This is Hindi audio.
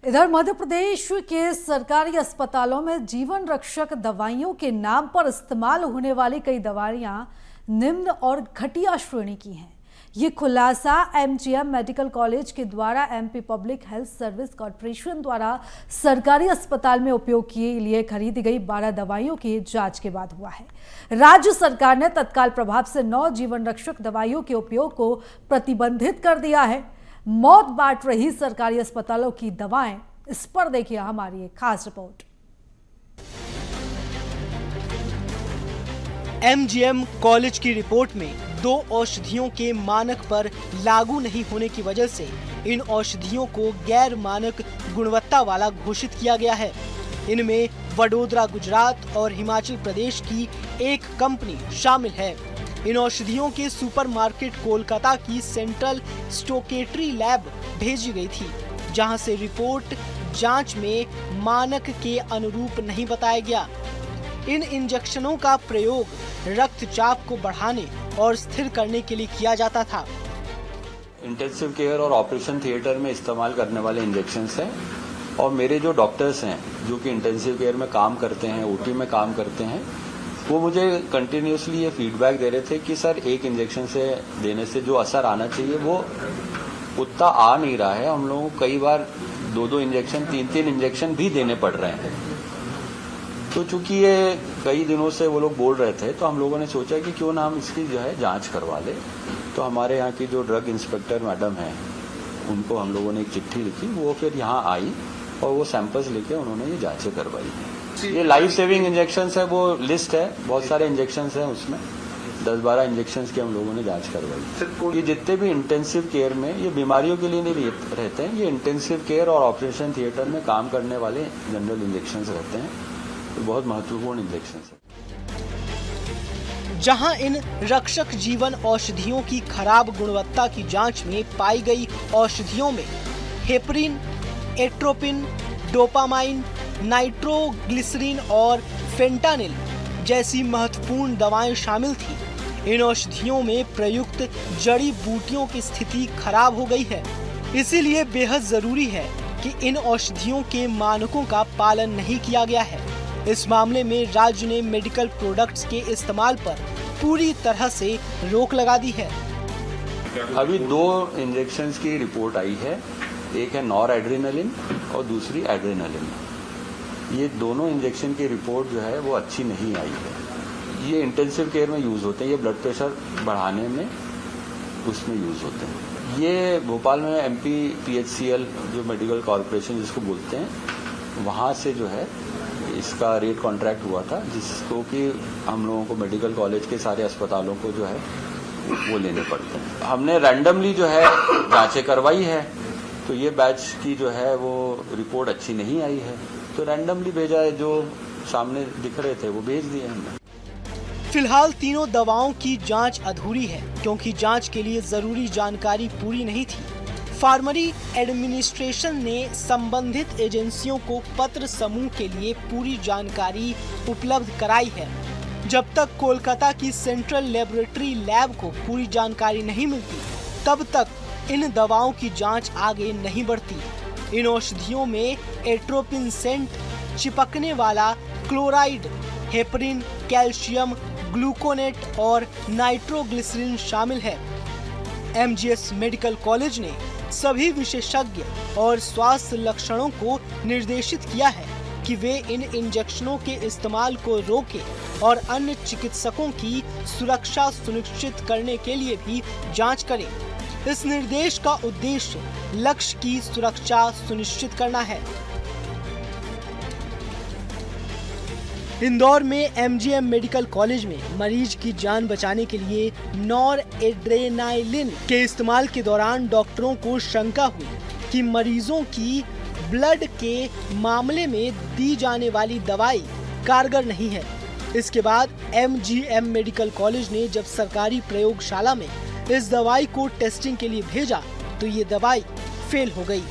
इधर मध्य प्रदेश के सरकारी अस्पतालों में जीवन रक्षक दवाइयों के नाम पर इस्तेमाल होने वाली कई दवाइयां निम्न और घटिया श्रेणी की हैं। ये खुलासा एमजीएम मेडिकल कॉलेज के द्वारा MP public health service corporation द्वारा सरकारी अस्पताल में उपयोग के लिए खरीदी गई 12 दवाइयों की जांच के बाद हुआ है। राज्य सरकार ने तत्काल प्रभाव से 9 जीवन रक्षक दवाइयों के उपयोग को प्रतिबंधित कर दिया है। मौत बांट रही सरकारी अस्पतालों की दवाएं, इस पर देखिए हमारी एक खास रिपोर्ट। एमजीएम कॉलेज की रिपोर्ट में 2 औषधियों के मानक पर लागू नहीं होने की वजह से इन औषधियों को गैर मानक गुणवत्ता वाला घोषित किया गया है। इनमें वडोदरा गुजरात और हिमाचल प्रदेश की एक कंपनी शामिल है। इन औषधियों के सुपरमार्केट कोलकाता की सेंट्रल स्टोकेटरी लैब भेजी गई थी, जहां से रिपोर्ट जांच में मानक के अनुरूप नहीं बताया गया। इन इंजेक्शनों का प्रयोग रक्तचाप को बढ़ाने और स्थिर करने के लिए किया जाता था। इंटेंसिव केयर और ऑपरेशन थिएटर में इस्तेमाल करने वाले इंजेक्शंस हैं और मेरे जो डॉक्टर्स हैं जो कि इंटेंसिव केयर में काम करते हैं, ओटी में काम करते हैं, वो मुझे कंटिन्यूसली ये फीडबैक दे रहे थे कि सर एक इंजेक्शन से देने से जो असर आना चाहिए वो उतना आ नहीं रहा है। हम लोगों को कई बार 2-2 इंजेक्शन 3-3 इंजेक्शन भी देने पड़ रहे हैं। तो चूंकि ये कई दिनों से वो लोग बोल रहे थे, तो हम लोगों ने सोचा कि क्यों ना हम इसकी जो है जांच करवा ले। तो हमारे यहाँ की जो ड्रग इंस्पेक्टर मैडम हैं, उनको हम लोगों ने एक चिट्ठी लिखी, वो फिर यहाँ आई और वो सैंपल्स लेके उन्होंने ये जांचें करवाई। ये लाइफ सेविंग इंजेक्शंस है, वो लिस्ट है, बहुत सारे इंजेक्शंस हैं उसमें 10-12 इंजेक्शंस की हम लोगों ने जांच करवाई। ये जितने भी इंटेंसिव केयर में, ये बीमारियों के लिए नहीं रहते हैं, ये इंटेंसिव केयर और ऑपरेशन थिएटर में काम करने वाले जनरल इंजेक्शंस रहते हैं। तो बहुत महत्वपूर्ण इंजेक्शंस है। जहां इन रक्षक जीवन औषधियों की खराब गुणवत्ता की जांच में पाई गई औषधियों में हेपरिन, एट्रोपिन, डोपामाइन, नाइट्रोग्लिसरीन और फेंटानिल जैसी महत्वपूर्ण दवाएं शामिल थी। इन औषधियों में प्रयुक्त जड़ी बूटियों की स्थिति खराब हो गई है। इसीलिए बेहद जरूरी है कि इन औषधियों के मानकों का पालन नहीं किया गया है। इस मामले में राज्य ने मेडिकल प्रोडक्ट्स के इस्तेमाल पर पूरी तरह से रोक लगा दी है। अभी 2 इंजेक्शंस की रिपोर्ट आई है, एक है नॉर एड्रेनालिन और दूसरी एड्रेनालिन। ये दोनों इंजेक्शन की रिपोर्ट जो है वो अच्छी नहीं आई है। ये इंटेंसिव केयर में यूज होते हैं, ये ब्लड प्रेशर बढ़ाने में उसमें यूज होते हैं। ये भोपाल में एमपी पीएचसीएल जो मेडिकल कॉर्पोरेशन जिसको बोलते हैं, वहाँ से जो है इसका रेट कॉन्ट्रैक्ट हुआ था, जिसको कि हम लोगों को मेडिकल कॉलेज के सारे अस्पतालों को जो है वो लेने पड़ते हैं। हमने रैंडमली जो है जांचें करवाई है, तो ये बैच की जो है वो रिपोर्ट अच्छी नहीं आई है, तो रैंडमली भेजा है, जो सामने दिख रहे थे वो भेज दिए हमने। फिलहाल तीनों दवाओं की जांच अधूरी है, क्योंकि जांच के लिए जरूरी जानकारी पूरी नहीं थी। फार्मरी एडमिनिस्ट्रेशन ने संबंधित एजेंसियों को पत्र समूह के लिए पूरी जानकारी उपलब्ध कराई है। जब तक कोलकाता की सेंट्रल लेबोरेटरी लैब को पूरी जानकारी नहीं मिलती, तब तक इन दवाओं की जांच आगे नहीं बढ़ती। इन औषधियों में एट्रोपिन सेंट, चिपकने वाला क्लोराइड, हेपरिन, कैल्शियम, ग्लूकोनेट और नाइट्रोग्लिसरीन शामिल है। एमजीएस मेडिकल कॉलेज ने सभी विशेषज्ञ और स्वास्थ्य लक्षणों को निर्देशित किया है कि वे इन इंजेक्शनों के इस्तेमाल को रोकें और अन्य चिकित्सकों की सुरक्षा सुनिश्चित करने के लिए भी जांच करें। इस निर्देश का उद्देश्य लक्ष्य की सुरक्षा सुनिश्चित करना है। इंदौर में एमजीएम मेडिकल कॉलेज में मरीज की जान बचाने के लिए नॉर एड्रेनालिन के इस्तेमाल के दौरान डॉक्टरों को शंका हुई कि मरीजों की ब्लड के मामले में दी जाने वाली दवाई कारगर नहीं है। इसके बाद एमजीएम मेडिकल कॉलेज ने जब सरकारी प्रयोगशाला में इस दवाई को टेस्टिंग के लिए भेजा, तो ये दवाई फेल हो गई।